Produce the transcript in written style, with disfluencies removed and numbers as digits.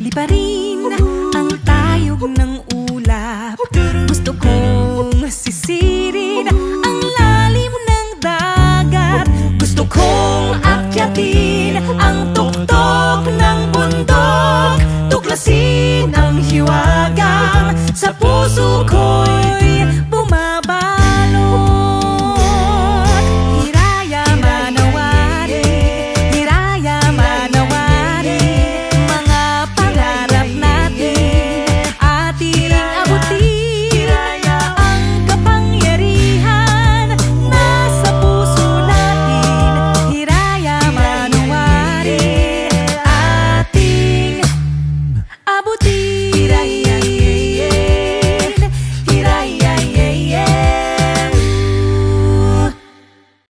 Liparin ang tayog ng ulap. Gusto kong sisirin ang lalim ng dagat. Gusto kong akyatin ang tuktok ng bundok. Tuklasin ang hiwagang sa puso ko.